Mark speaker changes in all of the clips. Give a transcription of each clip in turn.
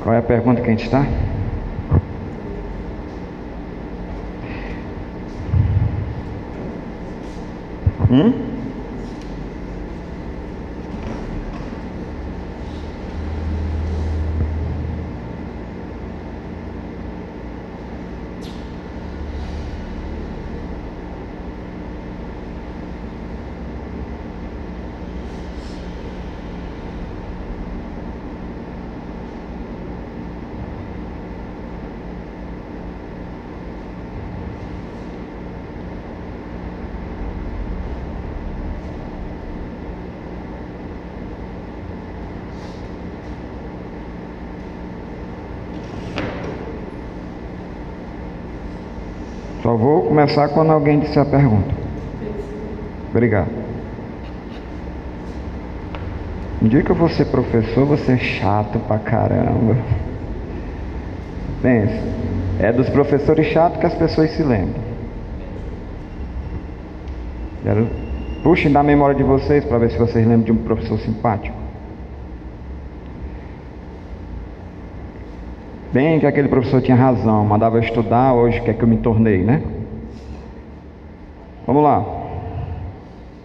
Speaker 1: Qual é a pergunta que a gente está? Só vou começar quando alguém disser a pergunta. Obrigado. Um dia que eu vou ser professor, vou ser chato pra caramba. Pense, é dos professores chatos que as pessoas se lembram. Puxem da memória de vocês para ver se vocês lembram de um professor simpático. Bem que aquele professor tinha razão, mandava eu estudar, hoje que é que eu me tornei, né? Vamos lá.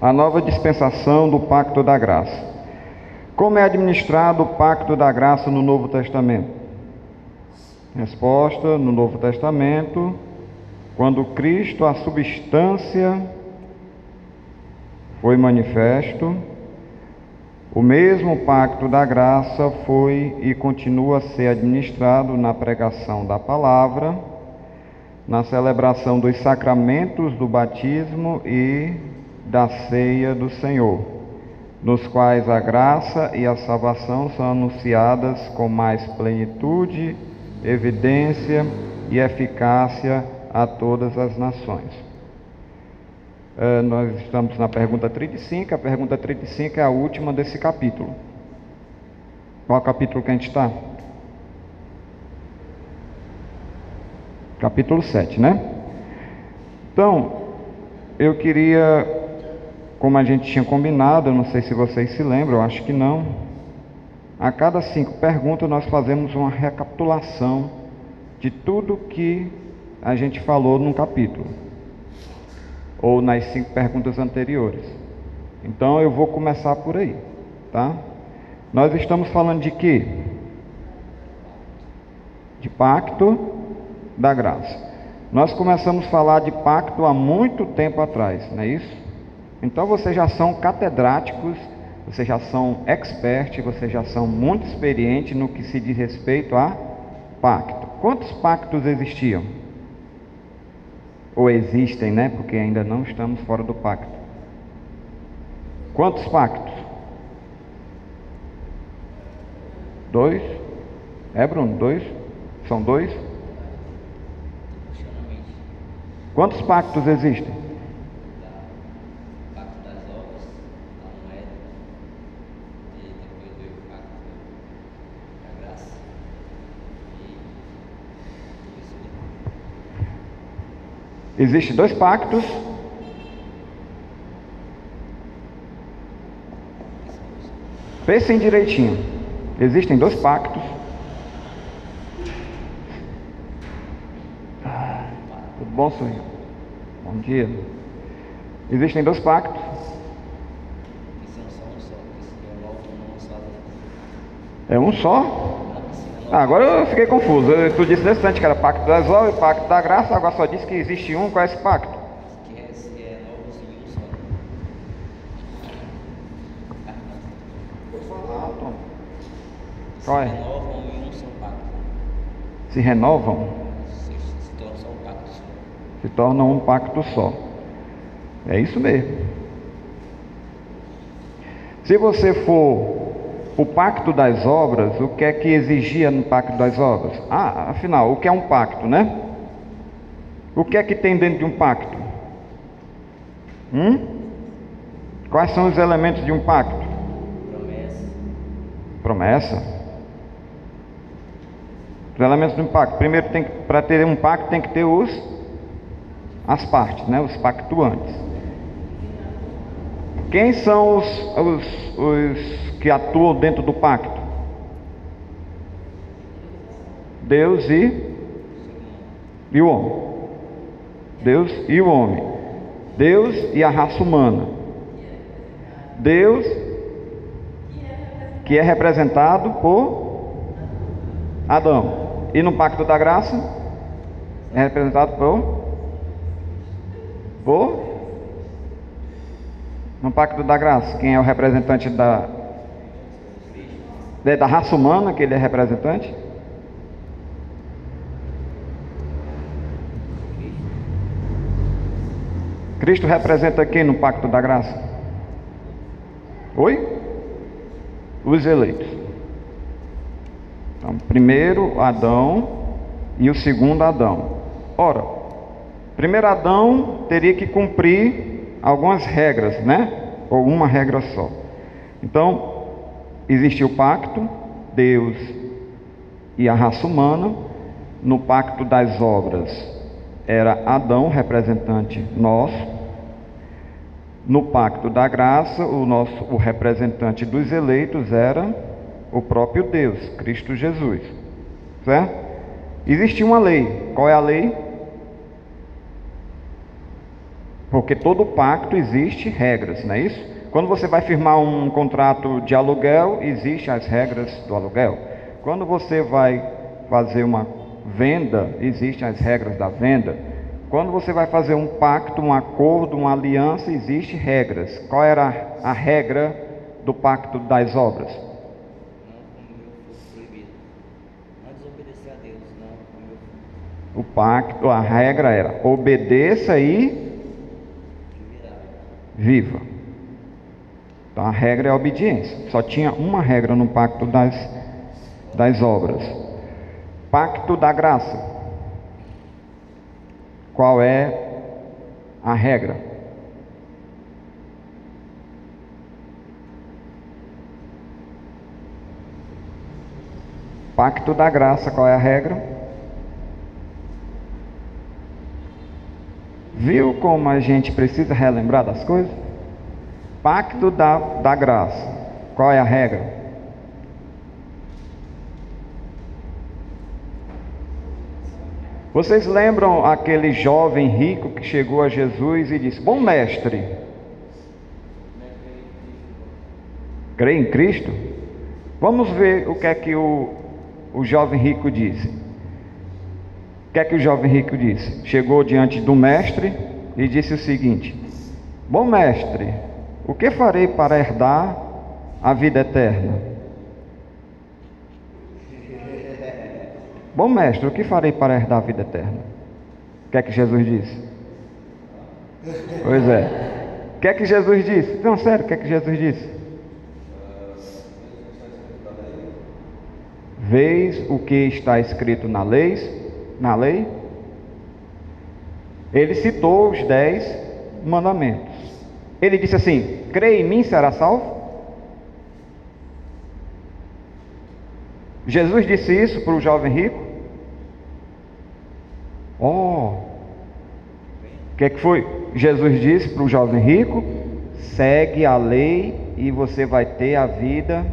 Speaker 1: A nova dispensação do Pacto da Graça. Como é administrado o Pacto da Graça no Novo Testamento? Resposta: no Novo Testamento, quando Cristo, a substância, foi manifesto, o mesmo Pacto da Graça foi e continua a ser administrado na pregação da palavra, na celebração dos sacramentos do batismo e da ceia do Senhor, nos quais a graça e a salvação são anunciadas com mais plenitude, evidência e eficácia a todas as nações. Nós estamos na pergunta 35, a pergunta 35 é a última desse capítulo. Qual é o capítulo que a gente está? Capítulo 7, né? Então, eu queria, como a gente tinha combinado, eu não sei se vocês se lembram, eu acho que não. A cada 5 perguntas nós fazemos uma recapitulação de tudo que a gente falou num capítulo, ou nas 5 perguntas anteriores. Então eu vou começar por aí, tá? Nós estamos falando de quê? De pacto da graça. Nós começamos a falar de pacto há muito tempo atrás, não é isso? Então vocês já são catedráticos, vocês já são experts, vocês já são muito experientes no que se diz respeito a pacto. Quantos pactos existiam? Ou existem, né? Porque ainda não estamos fora do pacto. Quantos pactos? 2? É, Bruno? 2? São 2? Quantos pactos existem?
Speaker 2: O pacto das obras, a moeda, e depois veio o pacto da graça.
Speaker 1: Existem 2 pactos. Pensem direitinho. Existem 2 pactos. Tudo bom, senhor? Bom dia. Existem 2 pactos. É um só? Agora eu fiquei confuso. Tu disse nesse instante que era pacto das obras e pacto da graça, agora só disse que existe um. Qual é esse pacto?
Speaker 2: Que é novos em um só.
Speaker 1: Vou falar, Tom. Qual é?
Speaker 2: Se renovam em um só pacto.
Speaker 1: Se renovam?
Speaker 2: Se torna só um pacto só.
Speaker 1: Se tornam um pacto só. É isso mesmo. Se você for o pacto das obras, o que é que exigia no pacto das obras? Afinal, o que é um pacto, né? O que é que tem dentro de um pacto? Quais são os elementos de um pacto? Promessa. Os elementos de um pacto. Primeiro, para ter um pacto, tem que ter as partes, né? Os pactuantes. Quem são os que atuam dentro do pacto? Deus e o homem. Deus e o homem. Deus e a raça humana. Deus, que é representado por Adão. E no pacto da graça, é representado por no pacto da graça, quem é o representante da raça humana, que ele é representante? Cristo representa quem no pacto da graça? Oi? Os eleitos. Então, primeiro Adão e o segundo Adão. Ora, primeiro Adão teria que cumprir algumas regras, né? Ou uma regra só. Então, existiu o pacto, Deus e a raça humana. No pacto das obras era Adão, representante nosso. No pacto da graça, o representante dos eleitos era o próprio Deus, Cristo Jesus. Certo? Existia uma lei. Qual é a lei? Porque todo pacto existe regras, não é isso? Quando você vai firmar um contrato de aluguel, existem as regras do aluguel. Quando você vai fazer uma venda, existem as regras da venda. Quando você vai fazer um pacto, um acordo, uma aliança, existem regras. Qual era a regra do pacto das obras?
Speaker 2: Não comer o fogo proibido. Não desobedecer a Deus, não comer o fogo.
Speaker 1: O pacto, a regra era: obedeça e viva. Então a regra é a obediência. Só tinha uma regra no pacto das obras. Pacto da graça. Qual é a regra? Pacto da graça, qual é a regra? Viu como a gente precisa relembrar das coisas? Pacto da graça. Qual é a regra? Vocês lembram aquele jovem rico que chegou a Jesus e disse: bom mestre, crê em Cristo? Vamos ver o que é que o jovem rico disse. O que é que o jovem rico disse? Chegou diante do mestre e disse o seguinte: bom mestre, o que farei para herdar a vida eterna? Bom mestre, o que farei para herdar a vida eterna? O que é que Jesus disse? Pois é. O que é que Jesus disse? Não, sério, o que é que Jesus disse? Vês o que está escrito na lei? Ele citou os 10 mandamentos. Ele disse assim: crê em mim, será salvo? Jesus disse isso para o jovem rico? O que é que foi? Jesus disse para o jovem rico: segue a lei e você vai ter a vida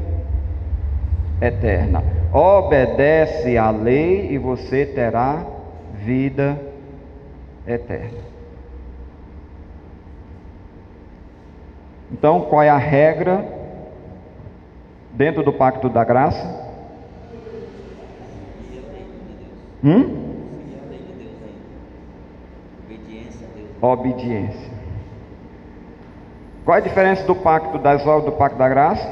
Speaker 1: eterna. Obedece à lei e você terá vida eterna. Então, qual é a regra dentro do pacto da graça? Obediência. Qual é a diferença do pacto das obras do pacto da graça?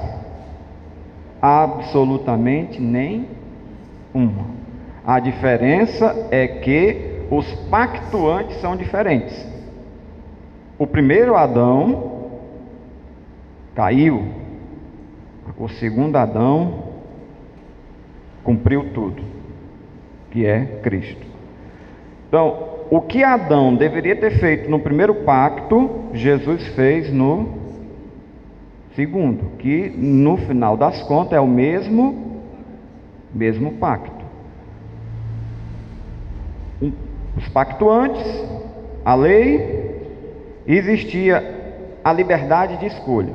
Speaker 1: Absolutamente nenhuma. A diferença é que os pactuantes são diferentes. O primeiro Adão caiu, o segundo Adão cumpriu tudo, que é Cristo. Então, o que Adão deveria ter feito no primeiro pacto, Jesus fez no segundo, que no final das contas é o mesmo pacto. Os pactuantes, a lei, existia a liberdade de escolha,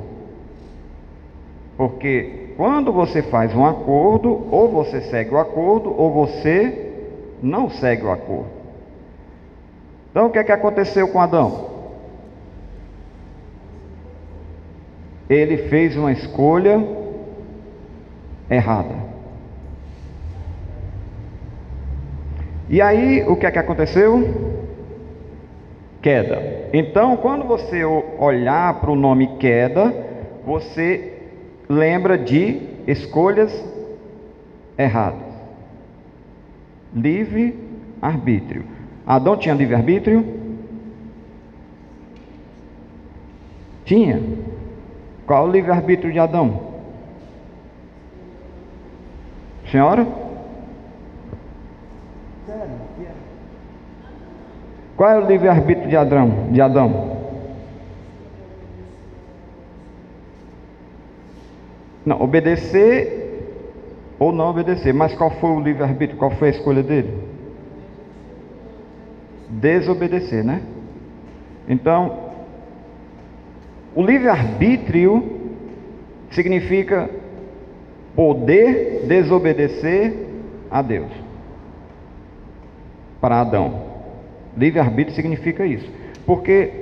Speaker 1: porque quando você faz um acordo, ou você segue o acordo, ou você não segue o acordo. Então, o que é que aconteceu com Adão? Ele fez uma escolha errada. E aí, o que é que aconteceu? Queda. Então, quando você olhar para o nome queda, você lembra de escolhas erradas. Livre-arbítrio. Adão tinha livre-arbítrio? Tinha. Qual o livre-arbítrio de Adão? Senhora? Qual é o livre-arbítrio de Adão? Não, obedecer ou não obedecer. Mas qual foi o livre-arbítrio? Qual foi a escolha dele? Desobedecer, né? Então, o livre-arbítrio significa poder desobedecer a Deus. Para Adão, livre-arbítrio significa isso. Porque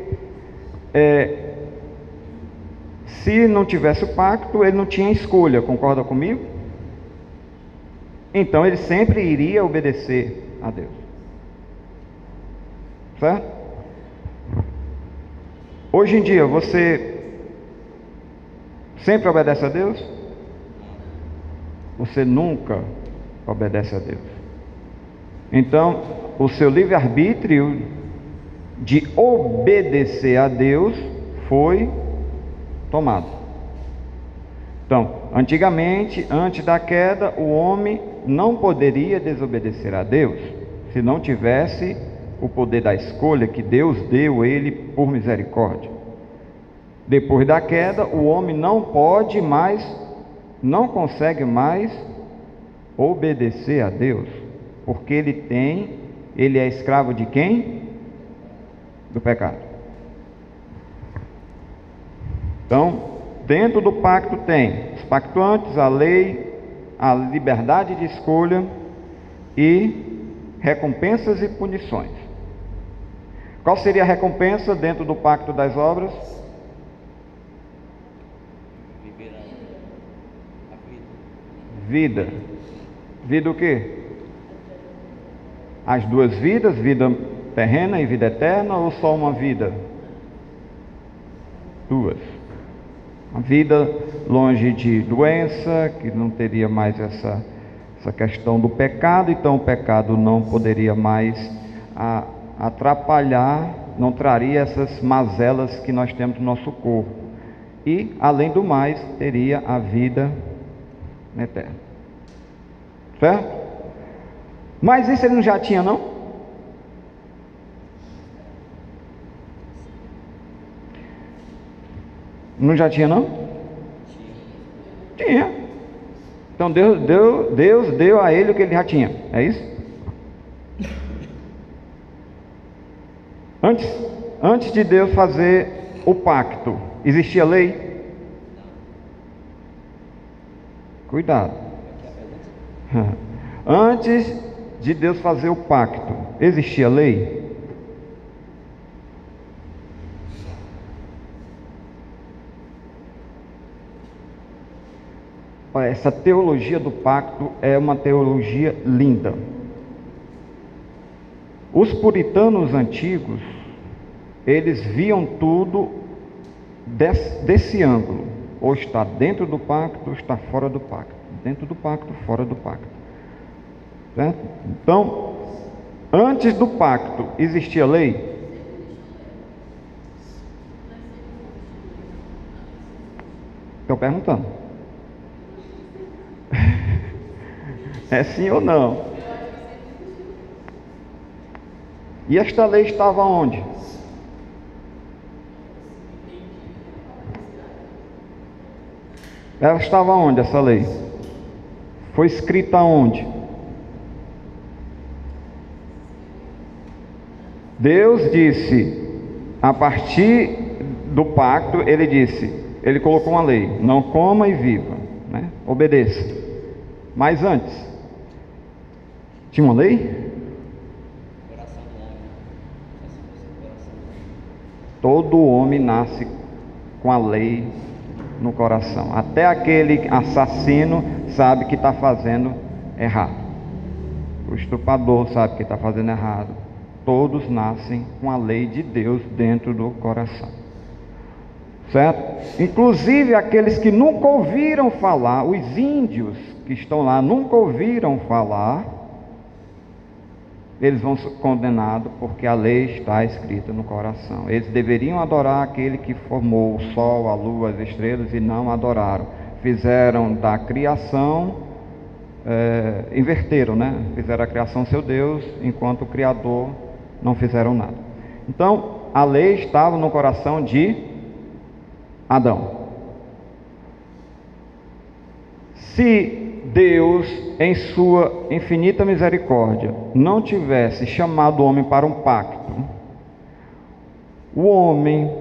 Speaker 1: se não tivesse o pacto, ele não tinha escolha, concorda comigo? Então ele sempre iria obedecer a Deus. Certo? Hoje em dia, você sempre obedece a Deus? Você nunca obedece a Deus. Então, o seu livre-arbítrio de obedecer a Deus foi tomado. Então, antigamente, antes da queda, o homem não poderia desobedecer a Deus se não tivesse o poder da escolha que Deus deu a ele por misericórdia. Depois da queda, o homem não pode mais, não consegue mais obedecer a Deus, porque ele é escravo de quem? Do pecado. Então, dentro do pacto tem os pactuantes, a lei, a liberdade de escolha e recompensas e punições. Qual seria a recompensa dentro do pacto das obras?
Speaker 2: Viver a vida.
Speaker 1: Vida. Vida o quê? As duas vidas, vida terrena e vida eterna, ou só uma vida? Duas. A vida longe de doença, que não teria mais essa questão do pecado, então o pecado não poderia mais atrapalhar, não traria essas mazelas que nós temos no nosso corpo. E, além do mais, teria a vida eterna. Certo? Mas isso ele não já tinha, não? Não já tinha, não? Tinha. Então Deus deu a ele o que ele já tinha. É isso? Antes de Deus fazer o pacto, existia lei? Cuidado. Antes de Deus fazer o pacto, existia lei? Essa teologia do pacto é uma teologia linda. Os puritanos antigos, eles viam tudo desse ângulo. Ou está dentro do pacto, ou está fora do pacto. Dentro do pacto, fora do pacto. Certo? Então, antes do pacto, existia lei? Estou perguntando. É sim ou não? E esta lei estava onde? Ela estava onde, essa lei? Foi escrita onde? Deus disse, a partir do pacto, ele colocou uma lei: não coma e viva, né? obedeça. Mas antes, tinha uma lei?
Speaker 2: Coração do homem. Só se fosse o coração do homem.
Speaker 1: Todo homem nasce com a lei no coração. Até aquele assassino sabe que está fazendo errado. O estuprador sabe que está fazendo errado. Todos nascem com a lei de Deus dentro do coração. Certo? Inclusive aqueles que nunca ouviram falar, os índios que estão lá nunca ouviram falar, eles vão ser condenados porque a lei está escrita no coração. Eles deveriam adorar aquele que formou o sol, a lua, as estrelas, e não adoraram. Fizeram da criação, inverteram, né? Fizeram a criação seu Deus, enquanto o Criador não fizeram nada. Então, a lei estava no coração de Adão. Se Deus, em sua infinita misericórdia, não tivesse chamado o homem para um pacto, o homem,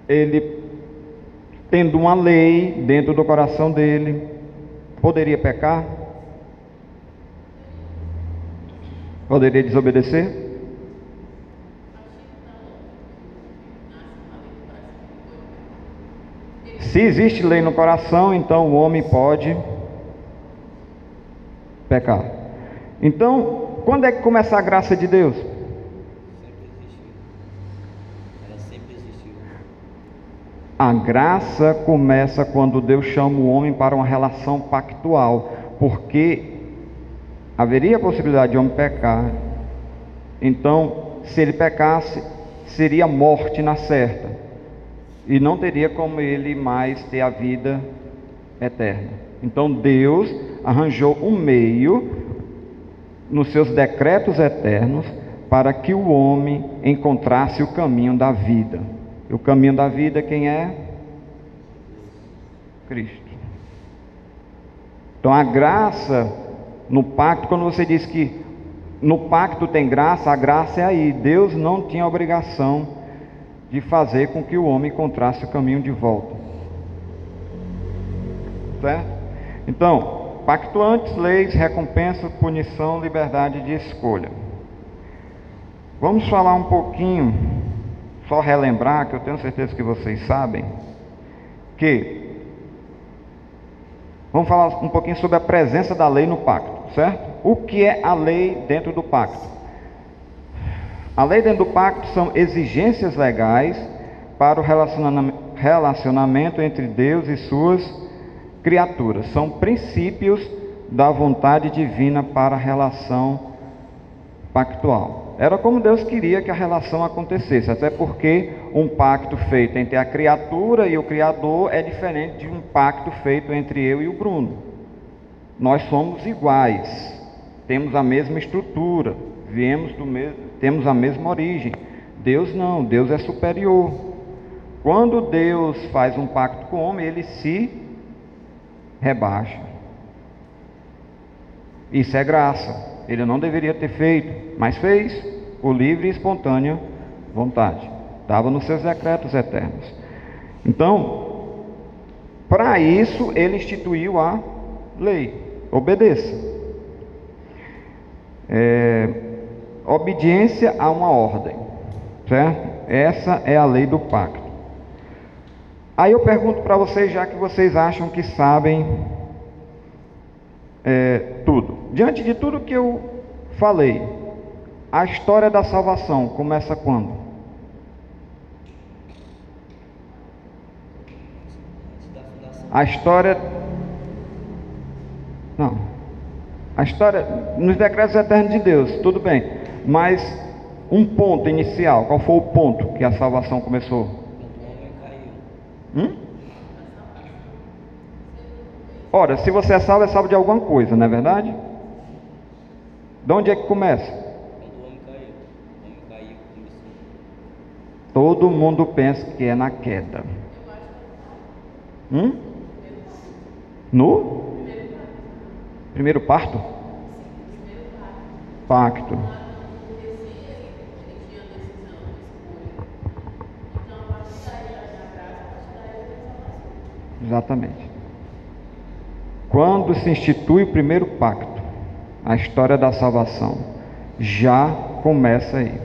Speaker 1: ele, tendo uma lei dentro do coração dele, poderia pecar? Poderia desobedecer? Se existe lei no coração, então o homem pode pecar. Então, quando é que começa a graça de Deus?
Speaker 2: Sempre existiu. Ela sempre existiu.
Speaker 1: A graça começa quando Deus chama o homem para uma relação pactual, porque haveria a possibilidade de homem pecar. Então, se ele pecasse, seria morte na certa. E não teria como ele mais ter a vida eterna. Então Deus arranjou um meio nos seus decretos eternos para que o homem encontrasse o caminho da vida. E o caminho da vida quem é? Cristo. Então a graça no pacto, quando você diz que no pacto tem graça, a graça é aí. Deus não tinha obrigação de fazer com que o homem encontrasse o caminho de volta. Certo? Então, pactuantes, leis, recompensa, punição, liberdade de escolha. Vamos falar um pouquinho, só relembrar, que eu tenho certeza que vocês sabem, vamos falar um pouquinho sobre a presença da lei no pacto, certo? O que é a lei dentro do pacto? A lei dentro do pacto são exigências legais para o relacionamento entre Deus e suas criaturas. São princípios da vontade divina para a relação pactual. Era como Deus queria que a relação acontecesse, até porque um pacto feito entre a criatura e o Criador é diferente de um pacto feito entre eu e o Bruno. Nós somos iguais, temos a mesma estrutura, temos a mesma origem. Deus não, Deus é superior. Quando Deus faz um pacto com o homem, ele se rebaixa. Isso é graça. Ele não deveria ter feito, mas fez por livre e espontânea vontade. Estava nos seus decretos eternos. Então, para isso, ele instituiu a lei. Obedeça. Obediência a uma ordem, certo? Essa é a lei do pacto. Aí eu pergunto para vocês, já que vocês acham que sabem tudo. Diante de tudo que eu falei, a história da salvação começa quando? A história... Não. A história, nos decretos eternos de Deus, tudo bem. Mas um ponto inicial, qual foi o ponto que a salvação começou?
Speaker 2: Quando o homem caiu.
Speaker 1: Ora, se você é salvo de alguma coisa, não é verdade? De onde é que começa?
Speaker 2: Quando o homem caiu. O homem caiu, começou.
Speaker 1: Todo mundo pensa que é na queda. No? Primeiro parto? Pacto. Exatamente. Quando se institui o primeiro pacto, a história da salvação já começa aí.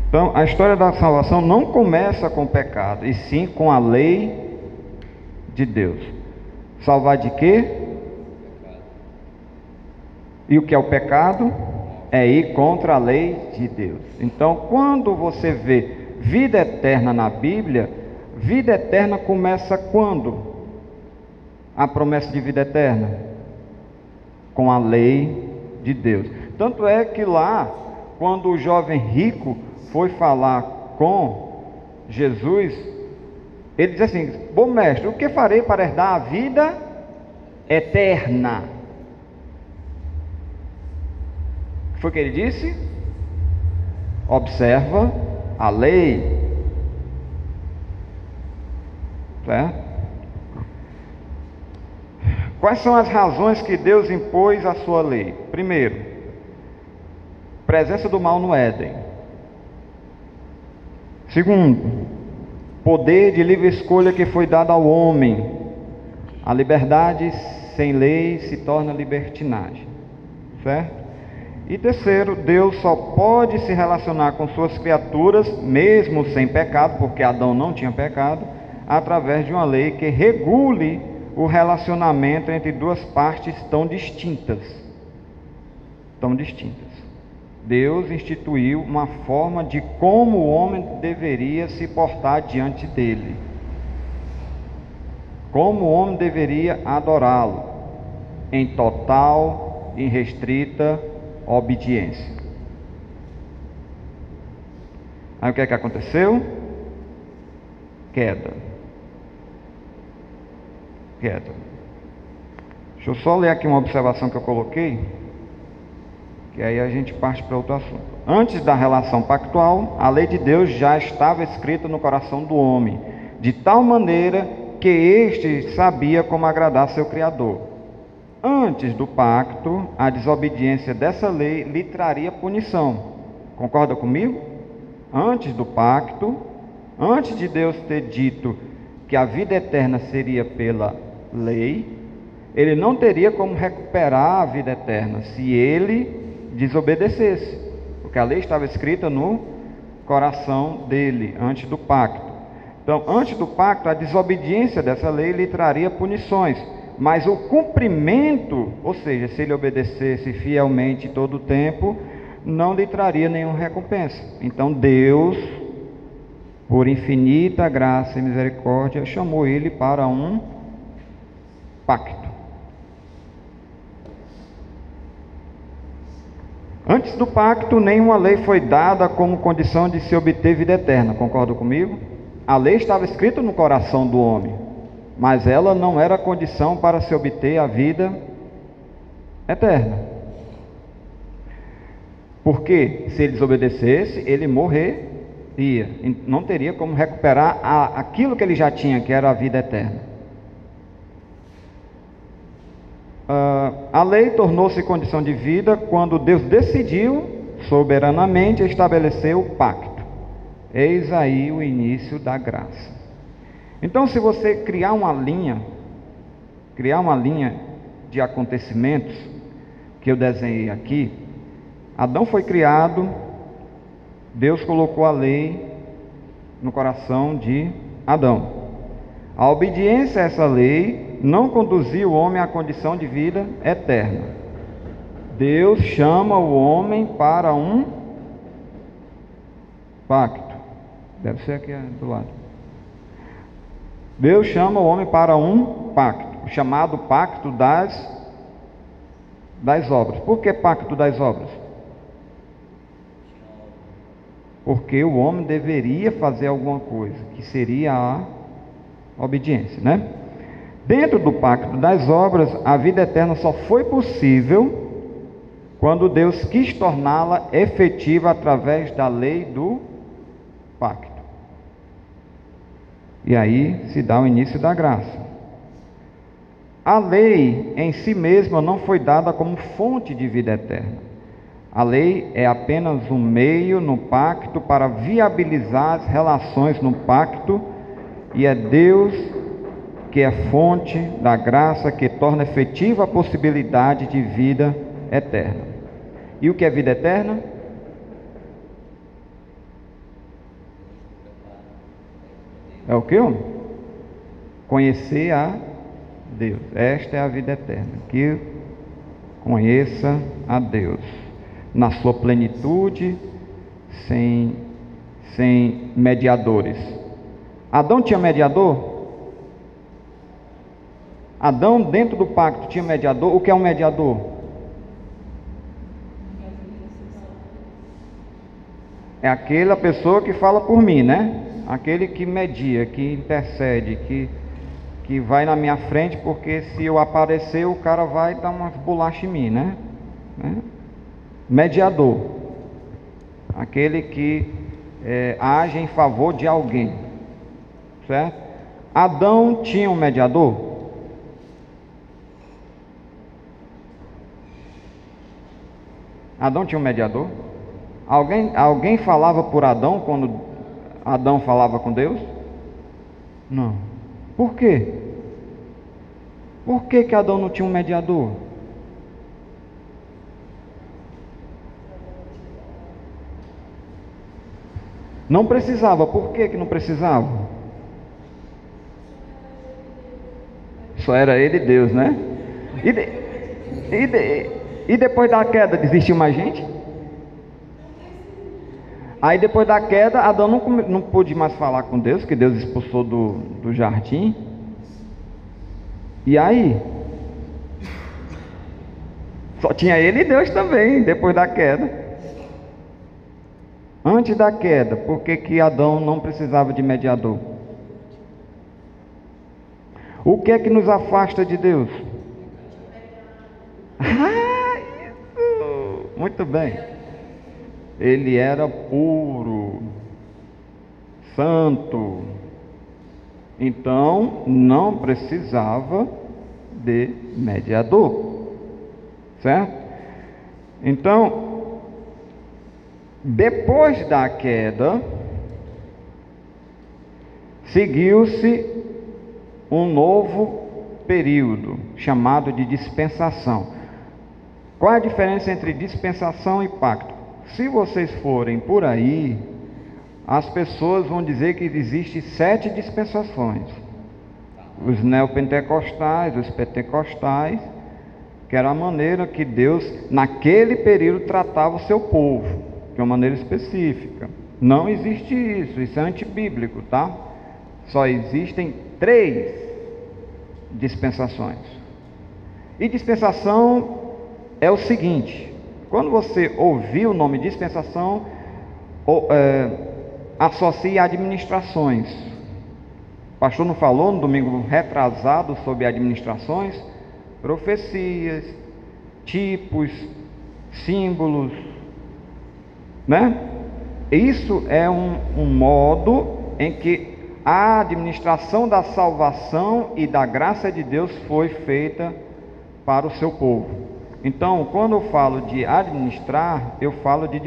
Speaker 1: Então, a história da salvação não começa com o pecado, e sim com a lei de Deus. Salvar de quê? E o que é o pecado? É ir contra a lei de Deus. Então, quando você vê vida eterna na Bíblia, vida eterna começa quando? A promessa de vida eterna? Com a lei de Deus. Tanto é que lá, quando o jovem rico foi falar com Jesus, ele diz assim: bom mestre, o que farei para herdar a vida eterna? O que foi que ele disse? Observa a lei. Certo? Quais são as razões que Deus impôs a sua lei? Primeiro, presença do mal no Éden. Segundo, poder de livre escolha que foi dado ao homem. A liberdade sem lei se torna libertinagem. Certo? E terceiro, Deus só pode se relacionar com suas criaturas, mesmo sem pecado, porque Adão não tinha pecado, através de uma lei que regule o relacionamento entre duas partes tão distintas. Deus instituiu uma forma de como o homem deveria se portar diante dele, como o homem deveria adorá-lo, em total e restrita obediência. Aí o que é que aconteceu? Queda. Deixa eu só ler aqui uma observação que eu coloquei, que aí a gente parte para outro assunto. Antes da relação pactual, a lei de Deus já estava escrita no coração do homem, de tal maneira que este sabia como agradar seu Criador. Antes do pacto, a desobediência dessa lei lhe traria punição. Concorda comigo? Antes do pacto, antes de Deus ter dito que a vida eterna seria pela lei, ele não teria como recuperar a vida eterna se ele desobedecesse, porque a lei estava escrita no coração dele, antes do pacto. Então, antes do pacto, a desobediência dessa lei lhe traria punições, mas o cumprimento, ou seja, se ele obedecesse fielmente todo o tempo, não lhe traria nenhuma recompensa. Então Deus, por infinita graça e misericórdia, chamou ele para um pacto. Antes do pacto, nenhuma lei foi dada como condição de se obter vida eterna. Concorda comigo? A lei estava escrita no coração do homem, mas ela não era condição para se obter a vida eterna. Porque se ele desobedecesse, ele morreria. Não teria como recuperar aquilo que ele já tinha, que era a vida eterna. A lei tornou-se condição de vida quando Deus decidiu soberanamente estabelecer o pacto. Eis aí o início da graça. Então, se você criar uma linha de acontecimentos que eu desenhei aqui, Adão foi criado, Deus colocou a lei no coração de Adão. A obediência a essa lei não conduziu o homem à condição de vida eterna. Deus chama o homem para um pacto. Deve ser aqui do lado. Deus chama o homem para um pacto, chamado pacto das obras. Por que pacto das obras? Porque o homem deveria fazer alguma coisa, que seria a obediência, né? Dentro do pacto das obras, a vida eterna só foi possível quando Deus quis torná-la efetiva através da lei do pacto. E aí se dá o início da graça. A lei em si mesma não foi dada como fonte de vida eterna. A lei é apenas um meio no pacto para viabilizar as relações no pacto E é Deus que é fonte da graça que torna efetiva a possibilidade de vida eterna. E o que é vida eterna? É o que? Conhecer a Deus. Esta é a vida eterna. Que conheça a Deus na sua plenitude, sem mediadores. Adão tinha mediador? Adão, dentro do pacto, tinha mediador. O que é um mediador? É aquela pessoa que fala por mim, né? Aquele que media, que intercede, que vai na minha frente, porque se eu aparecer, o cara vai dar umas bolachas em mim, né? Mediador. Aquele que age em favor de alguém. Certo? Adão tinha um mediador? Adão tinha um mediador? Alguém falava por Adão quando Adão falava com Deus? Não. Por quê? Por que Adão não tinha um mediador? Não precisava. Por que não precisava? Só era ele e Deus, né? E depois da queda, desistiu mais gente? Aí depois da queda, Adão não pôde mais falar com Deus, que Deus expulsou do jardim. E aí? Só tinha ele e Deus também, depois da queda. Antes da queda, por que Adão não precisava de mediador? O que é que nos afasta de Deus? Isso! Muito bem. Ele era puro, santo, então não precisava de mediador, certo? Então, depois da queda, seguiu-se um novo período chamado de dispensação. Qual é a diferença entre dispensação e pacto? Se vocês forem por aí, as pessoas vão dizer que existem 7 dispensações. Os neopentecostais, os pentecostais, que era a maneira que Deus, naquele período, tratava o seu povo, de uma maneira específica. Não existe isso é antibíblico, tá? Só existem 3 dispensações. E dispensação é o seguinte: quando você ouvir o nome dispensação, associe administrações. O pastor não falou no domingo retrasado sobre administrações? Profecias, tipos, símbolos, né? Isso é um modo em que a administração da salvação e da graça de Deus foi feita para o seu povo. Então, quando eu falo de administrar, eu falo de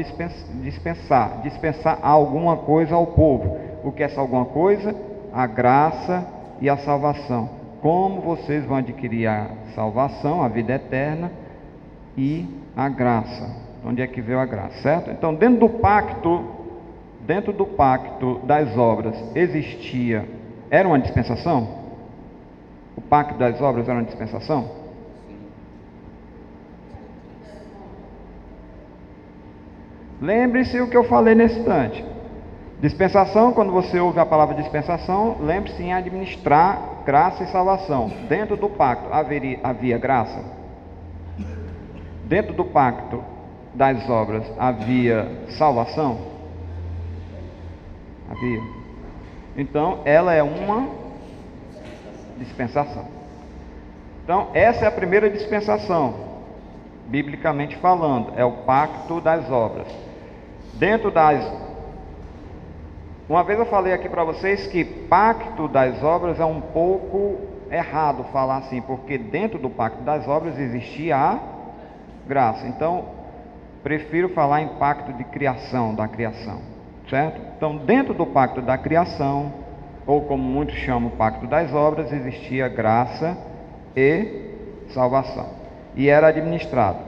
Speaker 1: dispensar alguma coisa ao povo. O que é essa alguma coisa? A graça e a salvação. Como vocês vão adquirir a salvação, a vida eterna e a graça? Onde é que veio a graça, certo? Então, dentro do pacto das obras era uma dispensação? O pacto das obras era uma dispensação? Lembre-se o que eu falei nesse instante. Dispensação, quando você ouve a palavra dispensação, lembre-se em administrar graça e salvação. Dentro do pacto havia graça? Dentro do pacto das obras havia salvação? Havia. Então, ela é uma dispensação. Então, essa é a primeira dispensação, biblicamente falando, é o pacto das obras. Uma vez eu falei aqui para vocês que pacto das obras é um pouco errado falar assim, porque dentro do pacto das obras existia a graça. Então, prefiro falar em pacto de criação, da criação, certo? Então, dentro do pacto da criação, ou como muitos chamam, o pacto das obras, existia graça e salvação, e era administrado.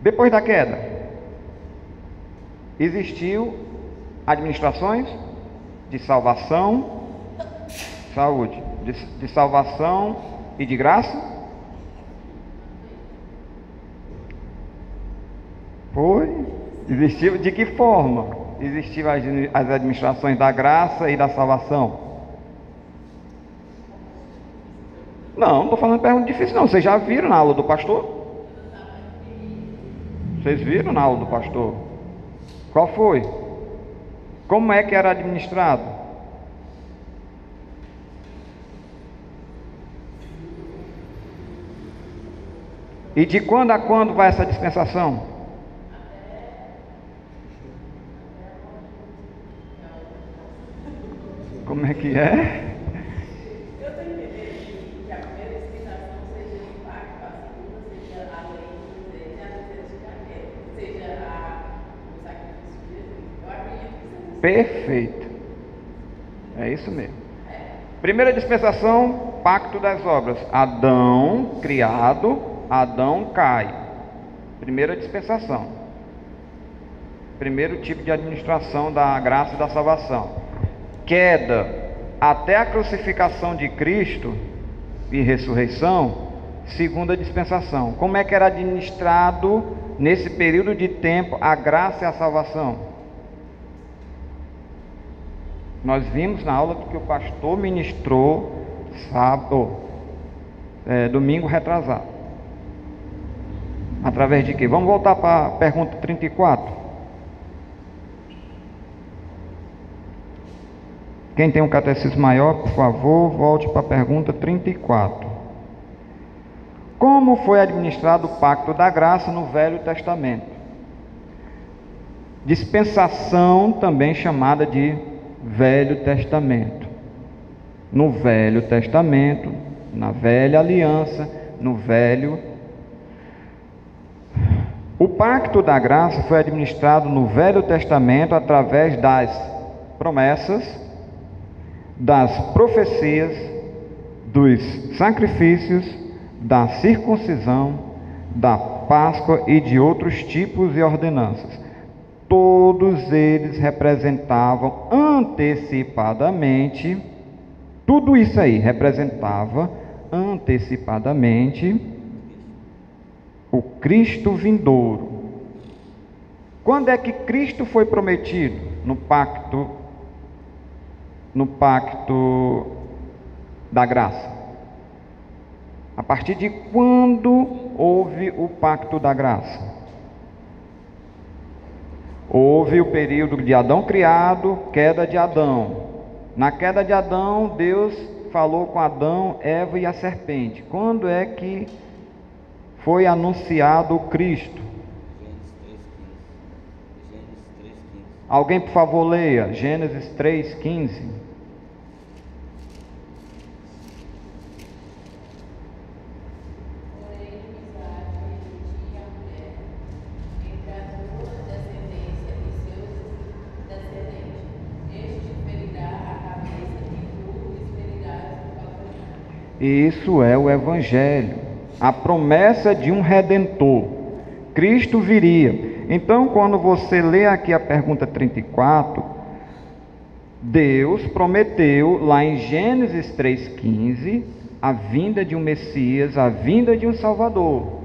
Speaker 1: Depois da queda, existiu administrações de salvação, saúde, de salvação e de graça? Foi? Existiu de que forma? Existiam as administrações da graça e da salvação? Não estou falando de pergunta difícil não. Vocês já viram na aula do pastor? Vocês viram na aula do pastor? Qual foi? Como é que era administrado? E de quando a quando vai essa dispensação? Como é que é?
Speaker 3: Eu estou entendendo que a primeira dispensação seja o pacto, a segunda seja a lei de Moisés e a terceira seja o sacrifício de Jesus. Eu acredito que seja.
Speaker 1: Perfeito. É isso mesmo. Primeira dispensação, pacto das obras. Adão criado, Adão cai. Primeira dispensação. Primeiro tipo de administração da graça e da salvação. Queda até a crucificação de Cristo e ressurreição, segunda dispensação. Como é que era administrado nesse período de tempo a graça e a salvação? Nós vimos na aula que o pastor ministrou domingo retrasado. Através de quê? Vamos voltar para a pergunta 34. Quem tem um catecismo maior, por favor, volte para a pergunta 34. Como foi administrado o pacto da graça no Velho Testamento? Dispensação, também chamada de Velho Testamento. No Velho Testamento, na Velha Aliança, o pacto da graça foi administrado no Velho Testamento através das promessas, das profecias, dos sacrifícios, da circuncisão, da Páscoa e de outros tipos e ordenanças. Todos eles representavam antecipadamente, tudo isso aí representava antecipadamente o Cristo vindouro. Quando é que Cristo foi prometido no pacto da graça? A partir de quando houve o pacto da graça? Houve o período de Adão criado, queda de Adão. Na queda de Adão, Deus falou com Adão, Eva e a serpente. Quando é que foi anunciado o Cristo? Alguém, por favor, leia Gênesis 3:15. Isso é o Evangelho, a promessa de um Redentor. Cristo viria. Então, quando você lê aqui a pergunta 34, Deus prometeu lá em Gênesis 3:15 a vinda de um Messias, a vinda de um Salvador.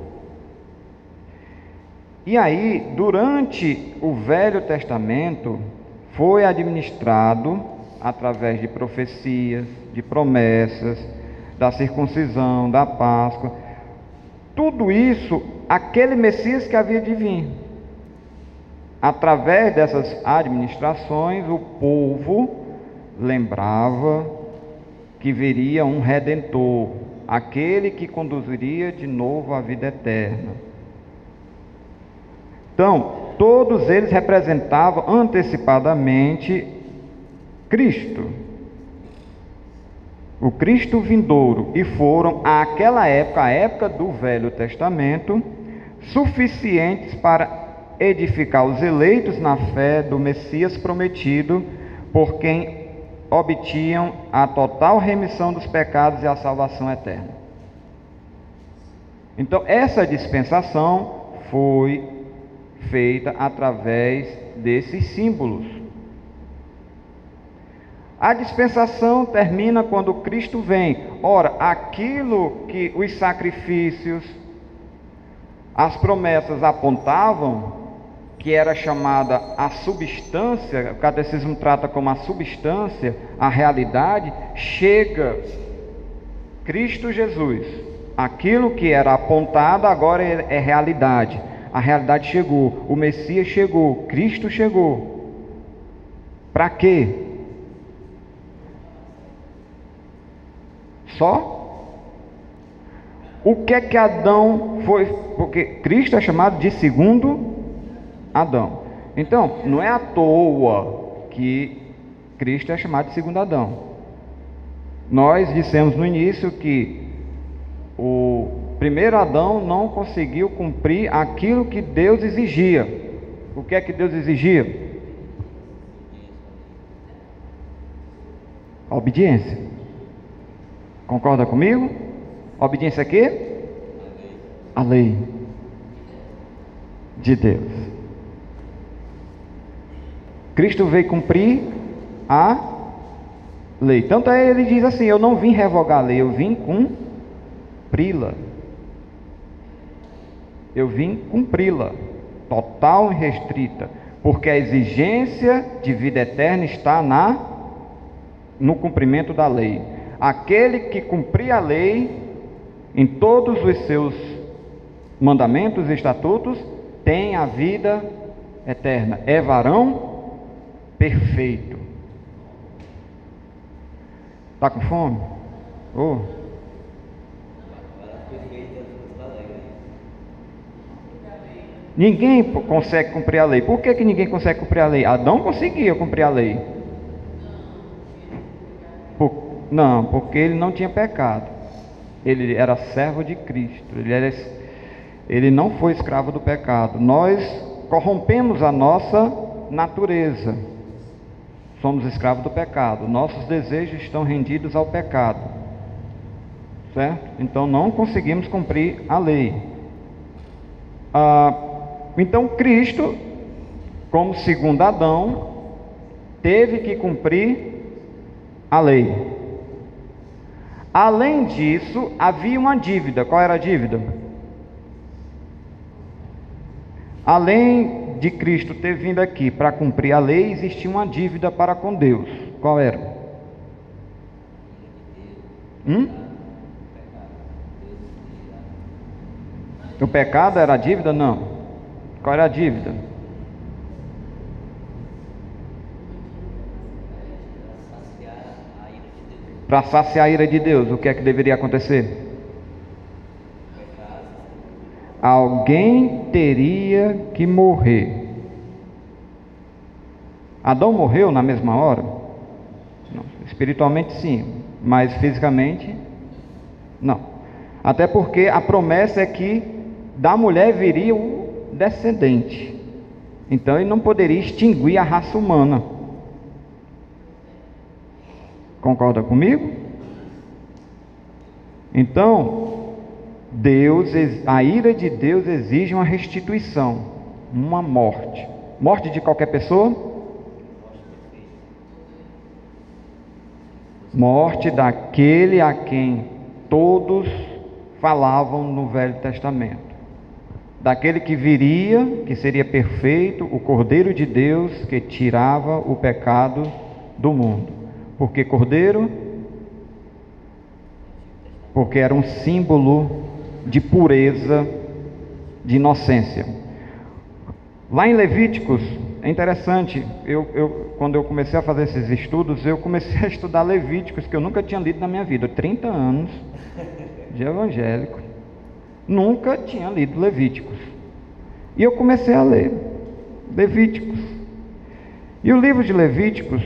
Speaker 1: E aí, durante o Velho Testamento, foi administrado através de profecias, de promessas, da circuncisão, da Páscoa, tudo isso, aquele Messias que havia de vir. Através dessas administrações, o povo lembrava que viria um Redentor, aquele que conduziria de novo à vida eterna. Então, todos eles representavam antecipadamente Cristo, o Cristo vindouro, e foram, àquela época, a época do Velho Testamento, suficientes para edificar os eleitos na fé do Messias prometido por quem obtinham a total remissão dos pecados e a salvação eterna. Então, essa dispensação foi feita através desses símbolos. A dispensação termina quando Cristo vem. Ora, aquilo que os sacrifícios, as promessas apontavam, que era chamada a substância, o catecismo trata como a substância, a realidade, chega Cristo Jesus. Aquilo que era apontado agora é realidade. A realidade chegou, o Messias chegou, Cristo chegou. Para quê? Só? O que é que Adão foi? Porque Cristo é chamado de segundo Adão. Então, não é à toa que Cristo é chamado de segundo Adão. Nós dissemos no início que o primeiro Adão não conseguiu cumprir aquilo que Deus exigia. O que é que Deus exigia? A obediência. Concorda comigo? A obediência a quê? A lei de Deus. Cristo veio cumprir a lei. Tanto é, ele diz assim: eu não vim revogar a lei, eu vim cumpri-la. Eu vim cumpri-la, total e restrita, porque a exigência de vida eterna está no cumprimento da lei. Aquele que cumprir a lei em todos os seus mandamentos e estatutos tem a vida eterna, é varão perfeito. Está com fome? Oh. Ninguém consegue cumprir a lei. Por que ninguém consegue cumprir a lei? Adão conseguia cumprir a lei. Não, porque ele não tinha pecado. Ele era servo de Cristo. Ele não foi escravo do pecado. Nós corrompemos a nossa natureza. Somos escravos do pecado. Nossos desejos estão rendidos ao pecado. Certo? Então não conseguimos cumprir a lei. Então Cristo, como segundo Adão, teve que cumprir a lei. Além disso, havia uma dívida. Qual era a dívida? Além de Cristo ter vindo aqui para cumprir a lei, existia uma dívida para com Deus. Qual era? O pecado era a dívida? Não. Qual era a dívida? Para saciar a ira de Deus, o que é que deveria acontecer? Alguém teria que morrer. Adão morreu na mesma hora? Não. Espiritualmente sim, mas fisicamente não. Até porque a promessa é que da mulher viria o descendente. Então ele não poderia extinguir a raça humana. Concorda comigo? Então, a ira de Deus exige uma restituição, uma morte. Morte de qualquer pessoa? Morte daquele a quem todos falavam no Velho Testamento. Daquele que viria, que seria perfeito, o Cordeiro de Deus que tirava o pecado do mundo. Por que cordeiro? Porque era um símbolo de pureza, de inocência. Lá em Levíticos, é interessante, quando eu comecei a fazer esses estudos, eu comecei a estudar Levíticos, que eu nunca tinha lido na minha vida. 30 anos de evangélico, nunca tinha lido Levíticos. E eu comecei a ler Levíticos. E o livro de Levíticos,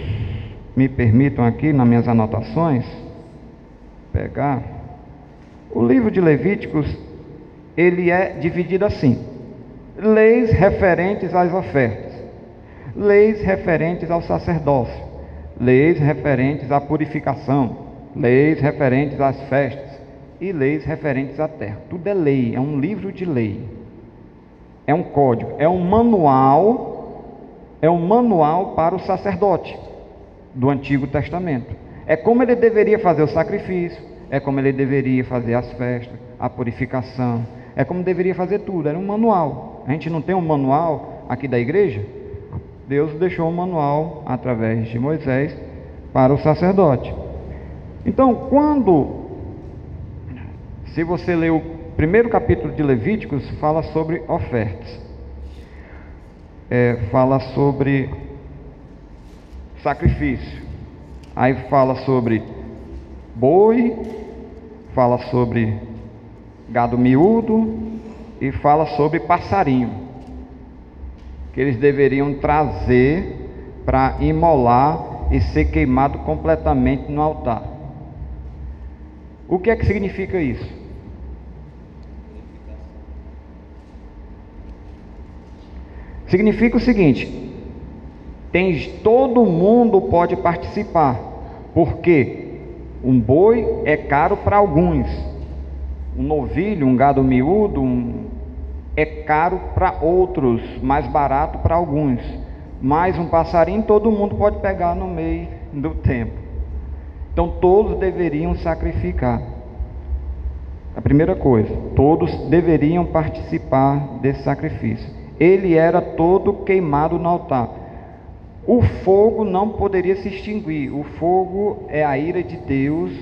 Speaker 1: me permitam aqui nas minhas anotações pegar. O livro de Levíticos, ele é dividido assim: leis referentes às ofertas, leis referentes ao sacerdócio, leis referentes à purificação, leis referentes às festas e leis referentes à terra. Tudo é lei, é um livro de lei, é um código, é um manual para o sacerdote do Antigo Testamento. É como ele deveria fazer o sacrifício, é como ele deveria fazer as festas, a purificação, é como deveria fazer tudo, era um manual. A gente não tem um manual aqui da igreja? Deus deixou um manual através de Moisés para o sacerdote. Então, se você ler o primeiro capítulo de Levíticos, fala sobre ofertas, fala sobre sacrifício, aí fala sobre boi, fala sobre gado miúdo e fala sobre passarinho, que eles deveriam trazer para imolar e ser queimado completamente no altar. O que é que significa isso? Significa o seguinte: todo mundo pode participar, porque um boi é caro para alguns, um novilho, um gado miúdo, é caro para outros, mais barato para alguns, mas um passarinho todo mundo pode pegar no meio do tempo. Então todos deveriam sacrificar. A primeira coisa, todos deveriam participar desse sacrifício. Ele era todo queimado no altar. O fogo não poderia se extinguir. O fogo é a ira de Deus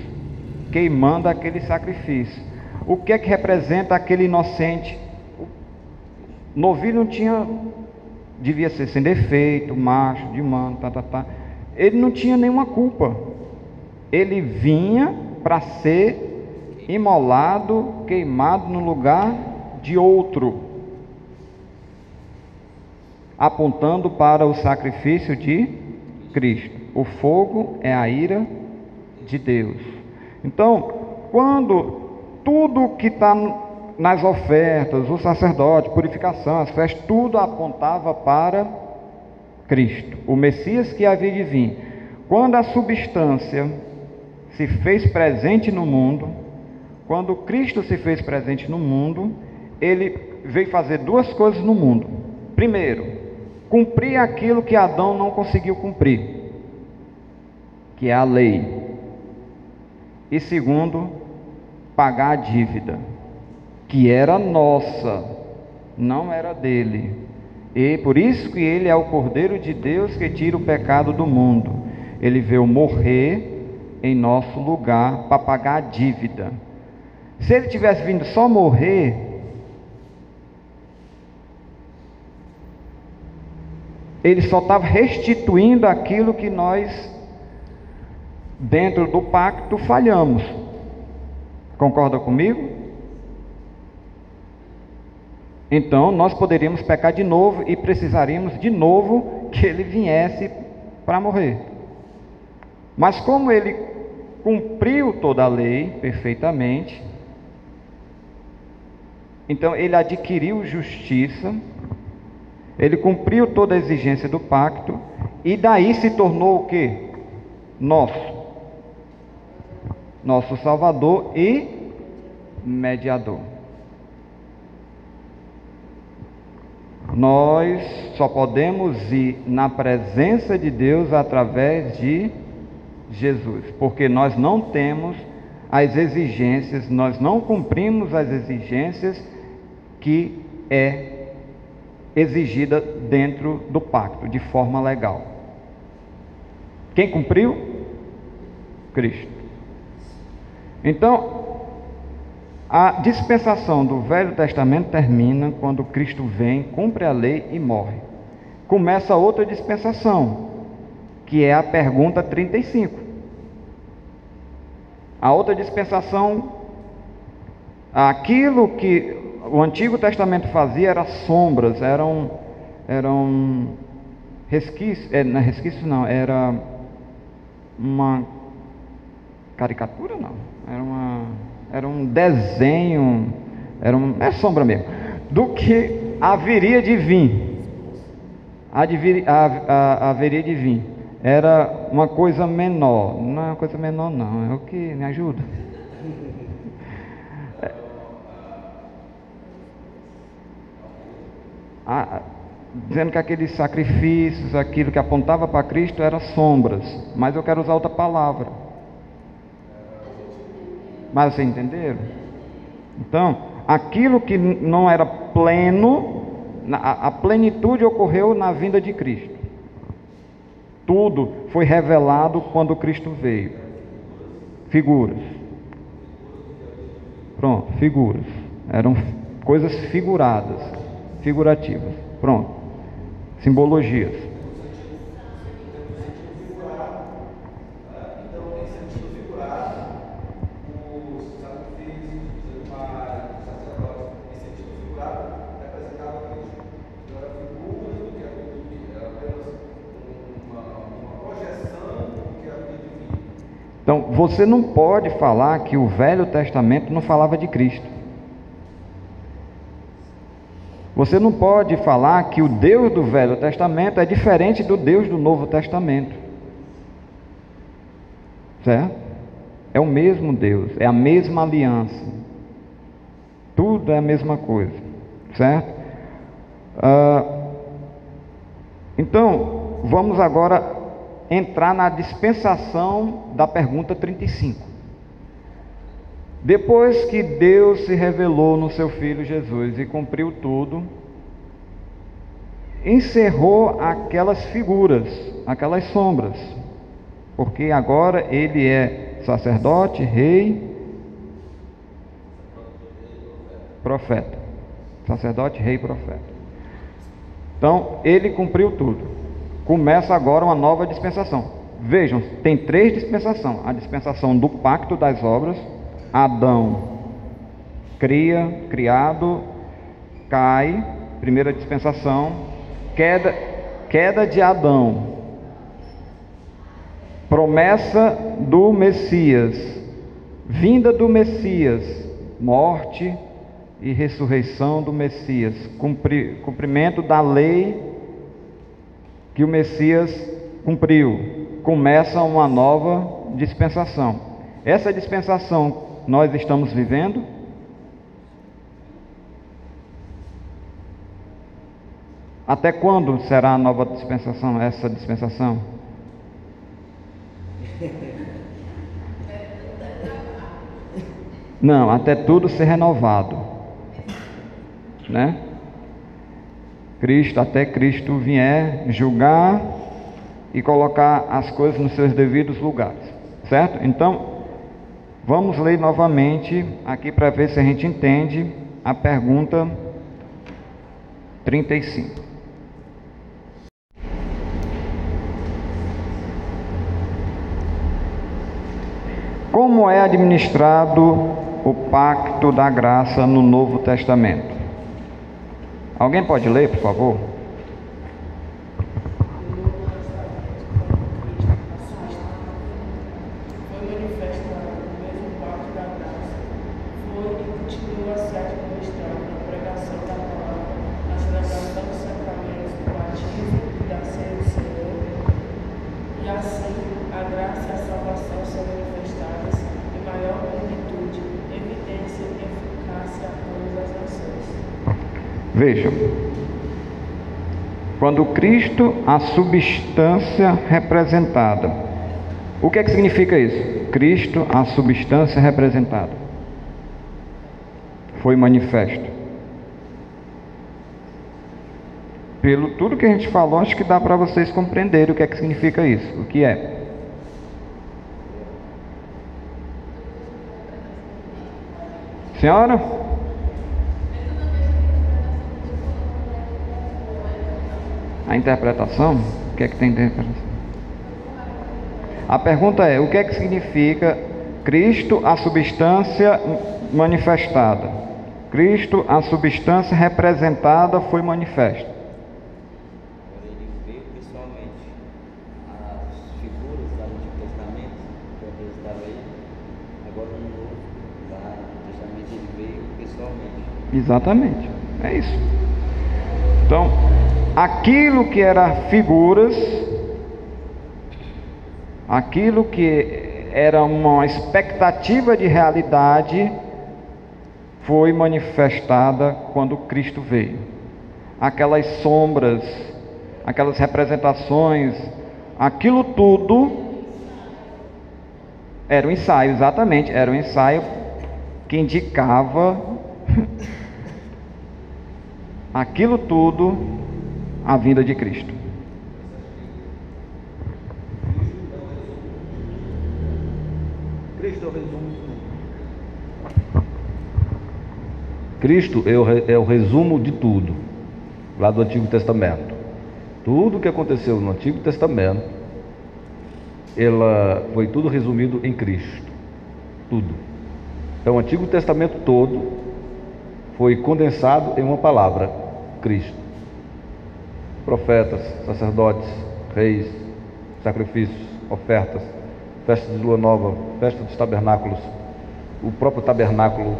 Speaker 1: queimando aquele sacrifício. O que é que representa aquele inocente? O novilho devia ser sem defeito, macho, de mano, Ele não tinha nenhuma culpa. Ele vinha para ser imolado, queimado no lugar de outro, apontando para o sacrifício de Cristo. O fogo é a ira de Deus. Então, quando tudo que está nas ofertas, o sacerdote, purificação, as festas, tudo apontava para Cristo, o Messias que havia de vir. Quando a substância se fez presente no mundo, quando Cristo se fez presente no mundo, ele veio fazer duas coisas no mundo. Primeiro, cumprir aquilo que Adão não conseguiu cumprir, que é a lei. E segundo, pagar a dívida, que era nossa, não era dele. E por isso que ele é o Cordeiro de Deus que tira o pecado do mundo. Ele veio morrer em nosso lugar para pagar a dívida. Se ele tivesse vindo só morrer, ele só estava restituindo aquilo que nós, dentro do pacto, falhamos. Concorda comigo? Então nós poderíamos pecar de novo e precisaríamos de novo que ele viesse para morrer. Mas como ele cumpriu toda a lei perfeitamente, então ele adquiriu justiça, ele cumpriu toda a exigência do pacto, e daí se tornou o quê? Nosso Salvador e mediador. Nós só podemos ir na presença de Deus através de Jesus, porque nós não temos as exigências, nós não cumprimos as exigências que é exigida dentro do pacto, de forma legal. Quem cumpriu? Cristo. Então, a dispensação do Velho Testamento termina quando Cristo vem, cumpre a lei e morre. Começa outra dispensação, que é a pergunta 35. A outra dispensação, aquilo que o Antigo Testamento fazia era sombras, eram resquícios, não é resquício não, era uma caricatura não, era um desenho, é sombra mesmo, do que haveria de vir, haveria de vir. era uma coisa menor. Não é uma coisa menor, não. É o que me ajuda. Dizendo que aqueles sacrifícios, aquilo que apontava para Cristo, eram sombras. Mas eu quero usar outra palavra. Mas vocês entenderam? Então, aquilo que não era pleno, a plenitude ocorreu na vinda de Cristo. Tudo foi revelado quando Cristo veio. Figuras. Pronto, figuras. Eram coisas figuradas, figurativas. Pronto. Simbologias. Então, você não pode falar que o Velho Testamento não falava de Cristo. Você não pode falar que o Deus do Velho Testamento é diferente do Deus do Novo Testamento. Certo? É o mesmo Deus, é a mesma aliança. Tudo é a mesma coisa. Certo? Então, vamos agora entrar na dispensação da pergunta 35. Depois que Deus se revelou no seu Filho Jesus e cumpriu tudo, encerrou aquelas figuras, aquelas sombras, porque agora ele é sacerdote, rei, profeta. Sacerdote, rei, profeta. Então, ele cumpriu tudo. Começa agora uma nova dispensação. Vejam, tem 3 dispensações. A dispensação do pacto das obras. Adão criado, cai, primeira dispensação. Queda de Adão. Promessa do Messias. Vinda do Messias. Morte e ressurreição do Messias. Cumprimento da lei que o Messias cumpriu. Começa uma nova dispensação. Essa dispensação nós estamos vivendo? Até quando será a nova dispensação, essa dispensação? Não, até tudo ser renovado, né? Até Cristo vier julgar e colocar as coisas nos seus devidos lugares, certo? Então, vamos ler novamente aqui para ver se a gente entende a pergunta 35. Como é administrado o pacto da graça no Novo Testamento? Alguém pode ler, por favor?
Speaker 4: Foi manifestado o mesmo pacto da graça, foi e continua a ser administrado na pregação da palavra, na celebração dos sacramentos do batismo e da ceia do Senhor, e assim a graça e a salvação são manifestadas em maior plenitude, evidência e eficácia a todas as nações.
Speaker 1: Vejam, quando Cristo, a substância representada, o que é que significa isso? Cristo, a substância representada, foi manifesto. Pelo tudo que a gente falou, acho que dá para vocês compreenderem o que é que significa isso. O que é? Senhora? A interpretação? O que é que tem interpretação? A pergunta é: o que é que significa Cristo, a substância manifestada? Cristo, a substância representada, foi manifesta.
Speaker 2: Ele veio pessoalmente. As figuras do Antigo Testamento que representavam ele, agora no Novo Testamento ele veio pessoalmente.
Speaker 1: Exatamente, é isso. Então, aquilo que era figuras Aquilo que era uma expectativa de realidade foi manifestada quando Cristo veio. Aquelas sombras, aquelas representações, aquilo tudo era um ensaio, exatamente, era um ensaio que indicava aquilo tudo a vinda de Cristo.
Speaker 5: Cristo é o resumo de tudo. Cristo é o resumo de tudo, lá do Antigo Testamento. Tudo que aconteceu no Antigo Testamento, foi tudo resumido em Cristo. Tudo. Então o Antigo Testamento todo foi condensado em uma palavra: Cristo. Profetas, sacerdotes, reis, sacrifícios, ofertas, festa de lua nova, festa dos tabernáculos, o próprio tabernáculo,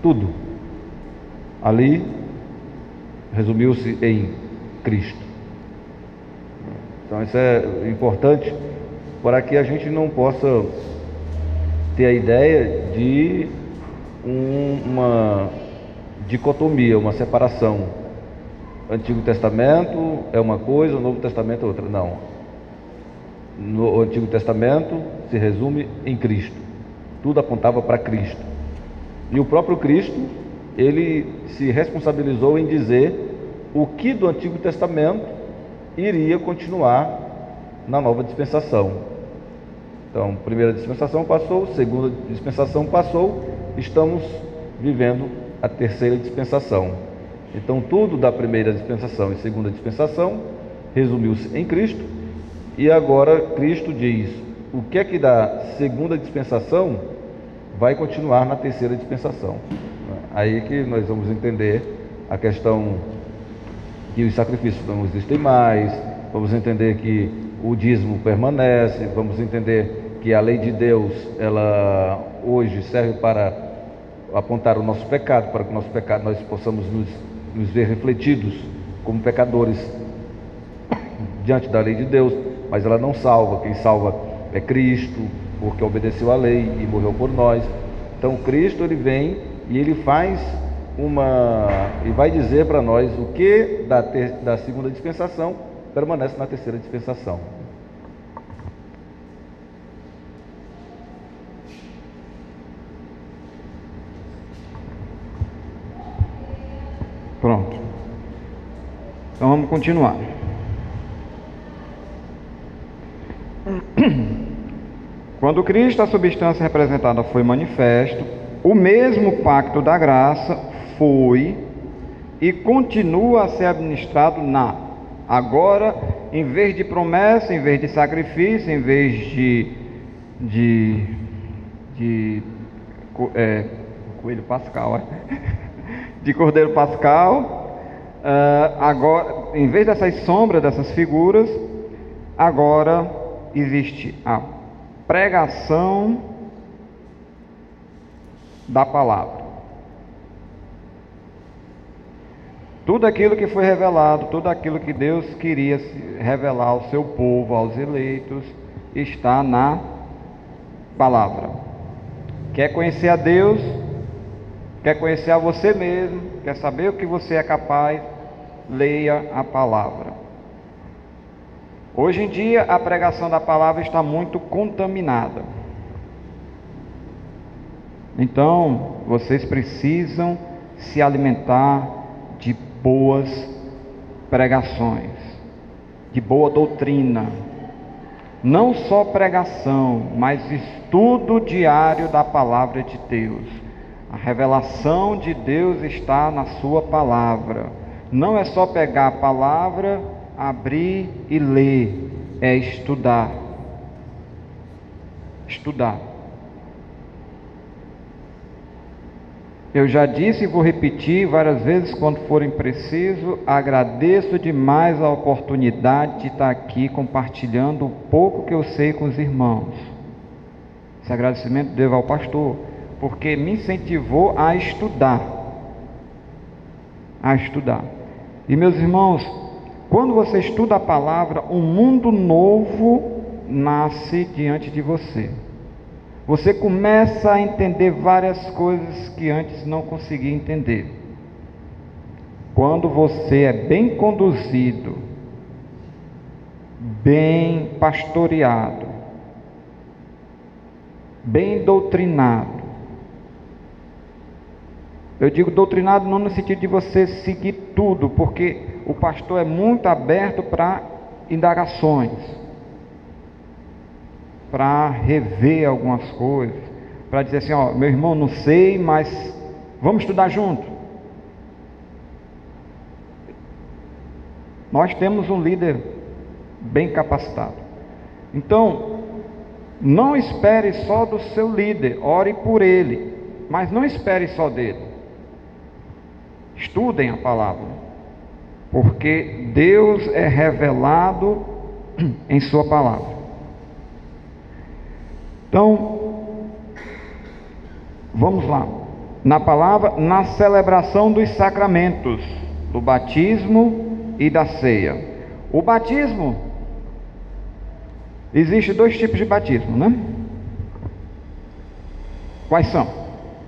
Speaker 5: tudo ali resumiu-se em Cristo. Então isso é importante para que a gente não possa ter a ideia de uma dicotomia, uma separação. O Antigo Testamento é uma coisa, o Novo Testamento é outra. Não. No Antigo Testamento se resume em Cristo. Tudo apontava para Cristo. E o próprio Cristo, ele se responsabilizou em dizer o que do Antigo Testamento iria continuar na nova dispensação. Então, primeira dispensação passou, segunda dispensação passou, estamos vivendo a terceira dispensação. Então, tudo da primeira dispensação e segunda dispensação resumiu-se em Cristo, e agora Cristo diz o que é que da segunda dispensação vai continuar na terceira dispensação. Aí que nós vamos entender a questão que os sacrifícios não existem mais, vamos entender que o dízimo permanece, vamos entender que a lei de Deus, ela hoje serve para apontar o nosso pecado, para que o nosso pecado nós possamos nos ver refletidos como pecadores diante da lei de Deus, mas ela não salva. Quem salva é Cristo, porque obedeceu a lei e morreu por nós. Então Cristo, ele vem e ele faz e vai dizer para nós o que da segunda dispensação permanece na terceira dispensação.
Speaker 1: Pronto. Então vamos continuar. Quando Cristo, a substância representada, foi manifesto, o mesmo pacto da graça foi e continua a ser administrado agora, em vez de promessa, em vez de sacrifício, em vez de coelho pascal, de cordeiro pascal, agora, em vez dessas sombras, dessas figuras, agora existe a pregação da palavra. Tudo aquilo que foi revelado, tudo aquilo que Deus queria revelar ao seu povo, aos eleitos, está na palavra. Quer conhecer a Deus? Quer conhecer a você mesmo? Quer saber o que você é capaz? Leia a palavra. Hoje em dia, a pregação da palavra está muito contaminada. Então, vocês precisam se alimentar de boas pregações, de boa doutrina. Não só pregação, mas estudo diário da palavra de Deus. A revelação de Deus está na sua palavra. Não é só pegar a palavra, abrir e ler, é estudar. Estudar. Eu já disse e vou repetir várias vezes quando forem preciso, agradeço demais a oportunidade de estar aqui compartilhando o pouco que eu sei com os irmãos. Esse agradecimento devo ao pastor, porque me incentivou a estudar. E meus irmãos, quando você estuda a palavra, um mundo novo nasce diante de você. Você começa a entender várias coisas que antes não conseguia entender. Quando você é bem conduzido, bem pastoreado, bem doutrinado. Eu digo doutrinado não no sentido de você seguir tudo, porque o pastor é muito aberto para indagações, para rever algumas coisas, para dizer assim, ó, meu irmão, não sei, mas vamos estudar junto. Nós temos um líder bem capacitado. Então, não espere só do seu líder, ore por ele, mas não espere só dele. Estudem a palavra, porque Deus é revelado em sua palavra. Então, vamos lá. Na palavra, na celebração dos sacramentos, do batismo e da ceia. O batismo, existe dois tipos de batismo, né? Quais são?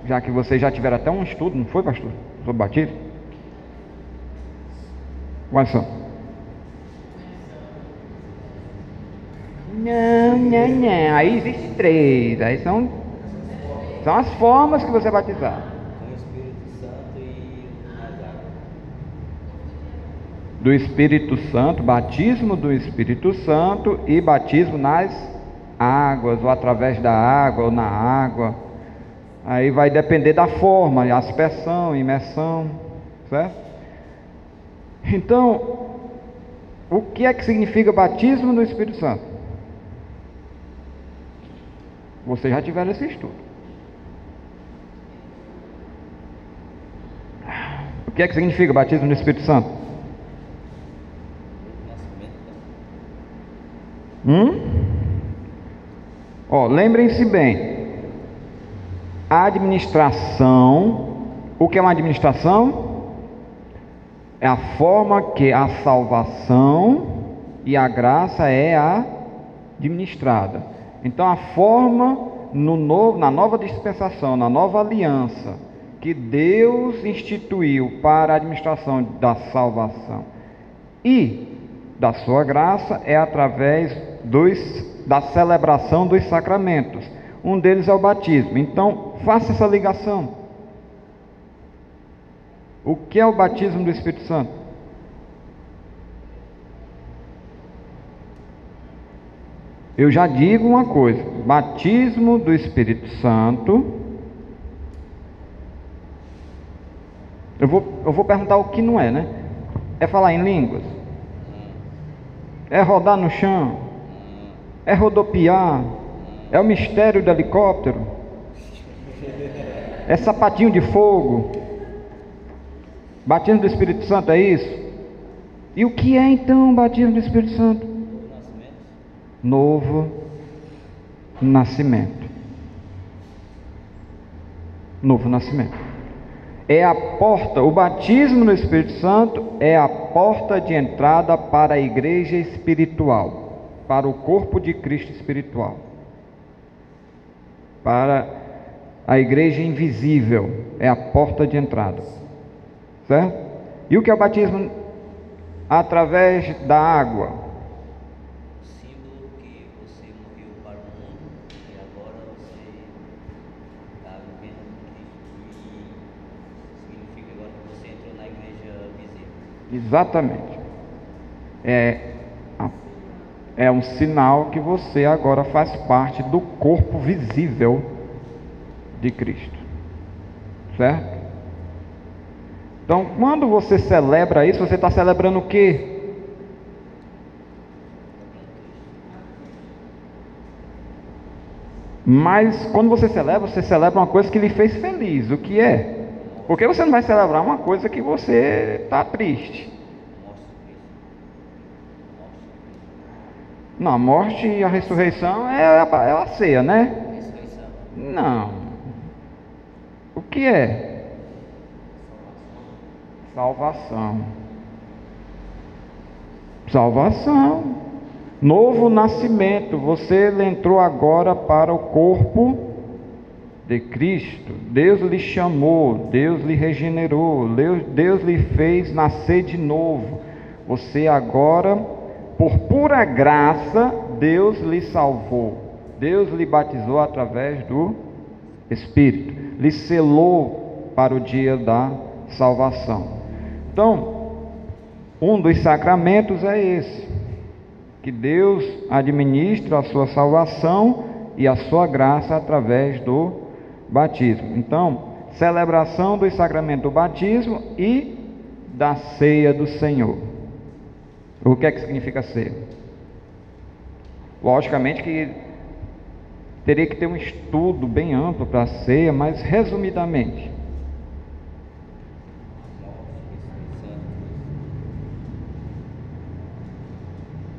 Speaker 1: Já que vocês já tiveram até um estudo, não foi, pastor? Sobre batismo? Quais são? Não. Aí existe três. Aí são as formas que você batizar.
Speaker 2: Com o Espírito Santo e nas águas.
Speaker 1: Do Espírito Santo, batismo do Espírito Santo e batismo nas águas, ou através da água, ou na água. Aí vai depender da forma, aspersão, imersão, certo? Então, o que é que significa batismo do Espírito Santo? Vocês já tiveram esse estudo. O que é que significa batismo do Espírito Santo? Lembrem-se bem. A administração, o que é uma administração? É a forma que a salvação e a graça é administrada. Então a forma na nova dispensação, na nova aliança, que Deus instituiu para a administração da salvação e da sua graça é através da celebração dos sacramentos. Um deles é o batismo. Então, faça essa ligação. O que é o batismo do Espírito Santo? Eu já digo uma coisa: batismo do Espírito Santo. Eu vou perguntar o que não é, né? É falar em línguas? É rodar no chão? É rodopiar? É o mistério do helicóptero? É sapatinho de fogo? Batismo do Espírito Santo é isso? E o que é então o batismo do Espírito Santo? Novo nascimento. Novo nascimento. É a porta, o batismo no Espírito Santo é a porta de entrada para a igreja espiritual, para o corpo de Cristo espiritual, para a igreja invisível, é a porta de entrada, certo? E o que é o batismo? Através da água.
Speaker 2: O símbolo que você morreu para o mundo e agora você está vivendo com Cristo e significa agora que você entrou na igreja visível.
Speaker 1: Exatamente. É um sinal que você agora faz parte do corpo visível de Cristo, certo? Então, quando você celebra isso, você está celebrando o quê? Mas quando você celebra uma coisa que lhe fez feliz. O que é? Porque você não vai celebrar uma coisa que você está triste. Não, a morte e a ressurreição é a ceia, né?
Speaker 2: Ressurreição.
Speaker 1: Não. O que é? Salvação. Salvação. Novo nascimento, você entrou agora para o corpo de Cristo. Deus lhe chamou, Deus lhe regenerou, Deus lhe fez nascer de novo. Você agora, por pura graça, Deus lhe salvou. Deus lhe batizou através do Espírito, lhe selou para o dia da salvação. Então, um dos sacramentos é esse, que Deus administra a sua salvação e a sua graça através do batismo. Então, celebração do sacramento do batismo e da ceia do Senhor. O que é que significa ceia? Logicamente que teria que ter um estudo bem amplo para a ceia, mas resumidamente,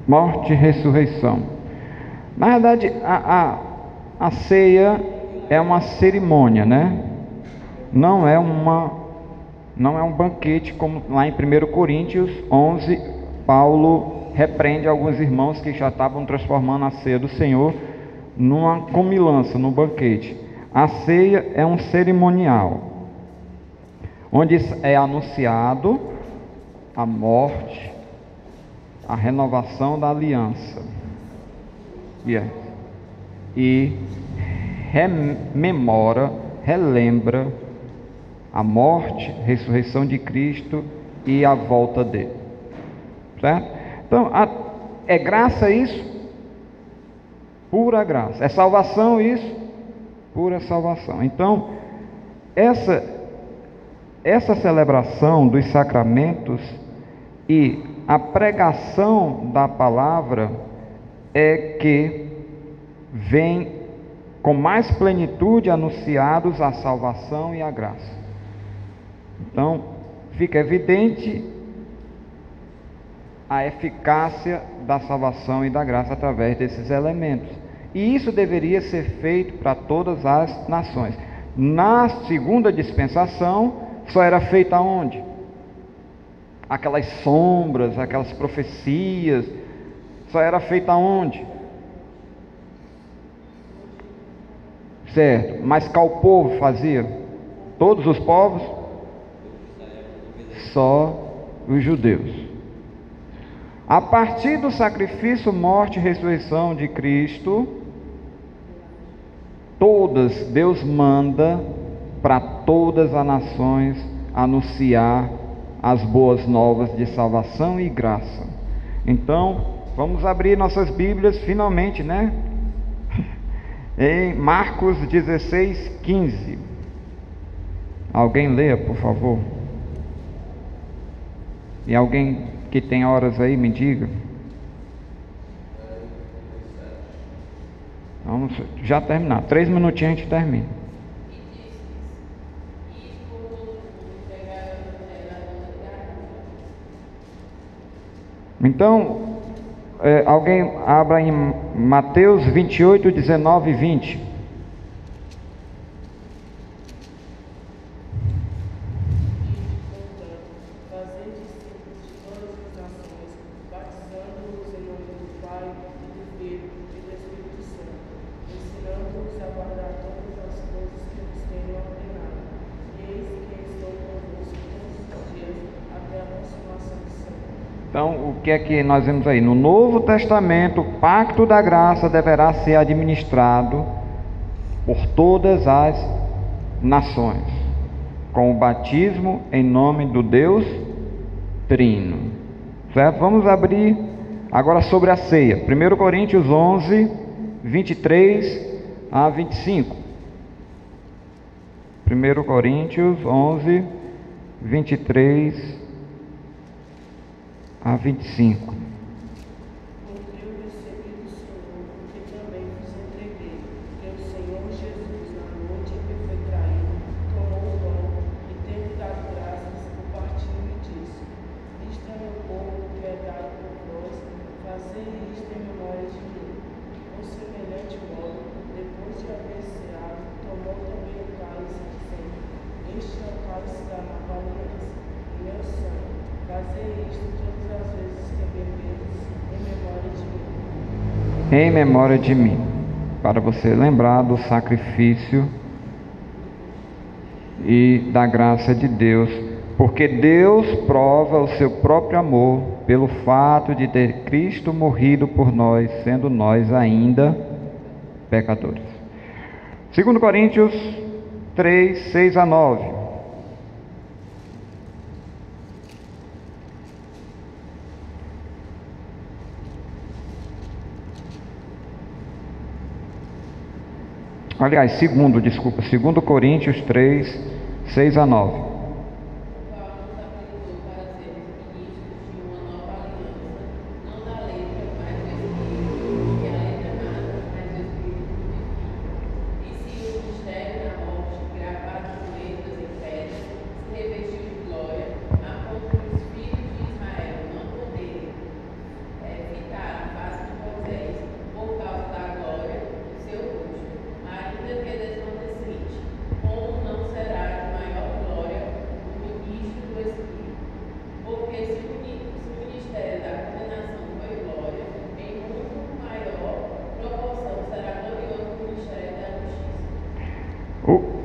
Speaker 1: morte e ressurreição. Na verdade, a ceia é uma cerimônia, né? Não é um banquete, como lá em 1 Coríntios 11, Paulo repreende alguns irmãos que já estavam transformando a ceia do Senhor numa comilança, num banquete. A ceia é um cerimonial, onde é anunciado a morte, a renovação da aliança, e rememora, relembra a morte, ressurreição de Cristo e a volta dele, certo? Então, é graça isso? Pura graça. É salvação isso? Pura salvação. Então, essa celebração dos sacramentos e a pregação da palavra é que vem com mais plenitude anunciados a salvação e a graça. Então, fica evidente a eficácia da salvação e da graça através desses elementos. E isso deveria ser feito para todas as nações. Na segunda dispensação, só era feita onde? Aquelas sombras, aquelas profecias, só era feita onde? Certo, mas qual povo fazia? Todos os povos? Só os judeus. A partir do sacrifício, morte e ressurreição de Cristo, Deus manda para todas as nações anunciar as boas novas de salvação e graça. Então, vamos abrir nossas Bíblias finalmente, né? Em Marcos 16, 15. Alguém leia, por favor. E alguém que tem horas aí, me diga. Vamos já terminar. 3 minutinhos a gente termina. Então, alguém abra em Mateus 28, 19 e 20. Então, o que é que nós vemos aí? No Novo Testamento, o pacto da graça deverá ser administrado por todas as nações, com o batismo em nome do Deus Trino. Certo? Vamos abrir agora sobre a ceia. 1 Coríntios 11, 23 a 25. 1 Coríntios 11, 23 a 25.
Speaker 4: Eu recebi do Senhor, porque também vos entreguei, que o Senhor Jesus, na noite em que foi traído, tomou o pão e, tendo dado graças, o partiu e disse: Isto é meu corpo que é dado por vós, fazei isto em memória de mim. Por semelhante modo, depois de haver ceado, tomou também o cálice, dizendo: Este é o cálice da nova aliança, meu sangue. Fazei isto todas as vezes que bebedes em memória de mim.
Speaker 1: em memória de mim, para você lembrar do sacrifício e da graça de Deus, porque Deus prova o seu próprio amor pelo fato de ter Cristo morrido por nós, sendo nós ainda pecadores. 2 Coríntios 3, 6 a 9. Aliás, 2 Coríntios 3, 6 a 9.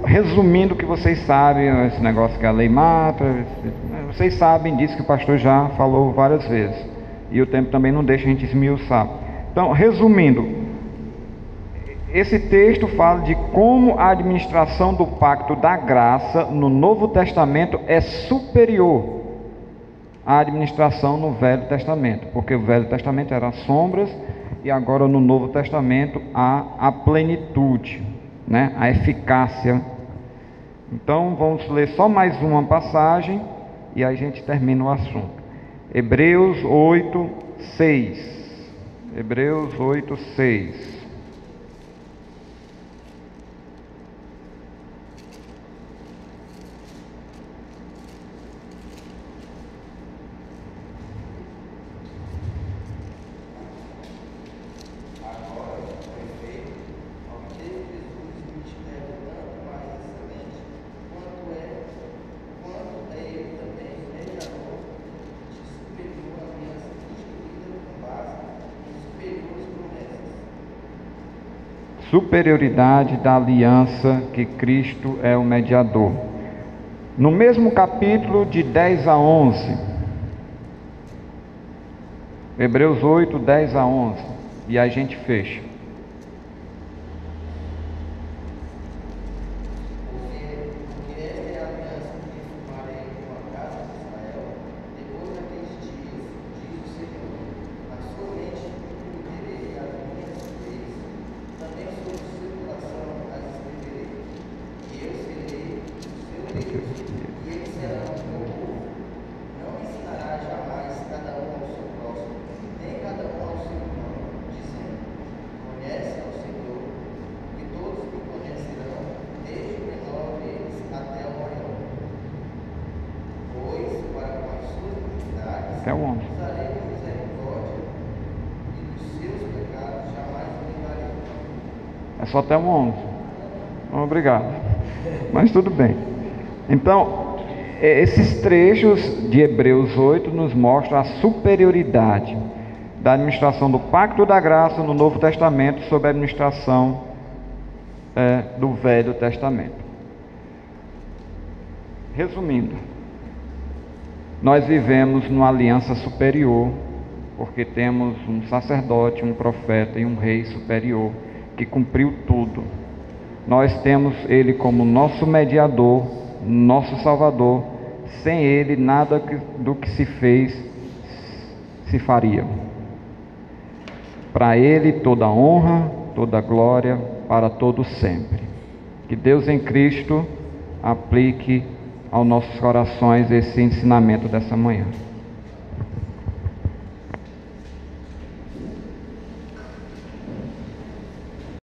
Speaker 1: Resumindo o que vocês sabem, esse negócio que a lei mata, vocês sabem disso que o pastor já falou várias vezes. E o tempo também não deixa a gente esmiuçar. Então, resumindo, esse texto fala de como a administração do pacto da graça no Novo Testamento é superior à administração no Velho Testamento. Porque o Velho Testamento era sombras e agora no Novo Testamento há a plenitude, né? A eficácia. Então vamos ler só mais uma passagem e aí a gente termina o assunto. Hebreus 8, 6. Hebreus 8, 6. Superioridade da aliança que Cristo é o mediador. No mesmo capítulo, de 10 a 11. Hebreus 8, 10 a 11. E a gente fecha. Até o 11. É só até o 11. Obrigado. Mas tudo bem. Então, esses trechos de Hebreus 8 nos mostram a superioridade da administração do Pacto da Graça no Novo Testamento sobre a administração do Velho Testamento. Resumindo, nós vivemos numa aliança superior, porque temos um sacerdote, um profeta e um rei superior que cumpriu tudo. Nós temos ele como nosso mediador, nosso salvador. Sem ele, nada do que se fez se faria. Para ele, toda honra, toda glória, para todo sempre. Que Deus em Cristo aplique aos nossos corações esse ensinamento dessa manhã.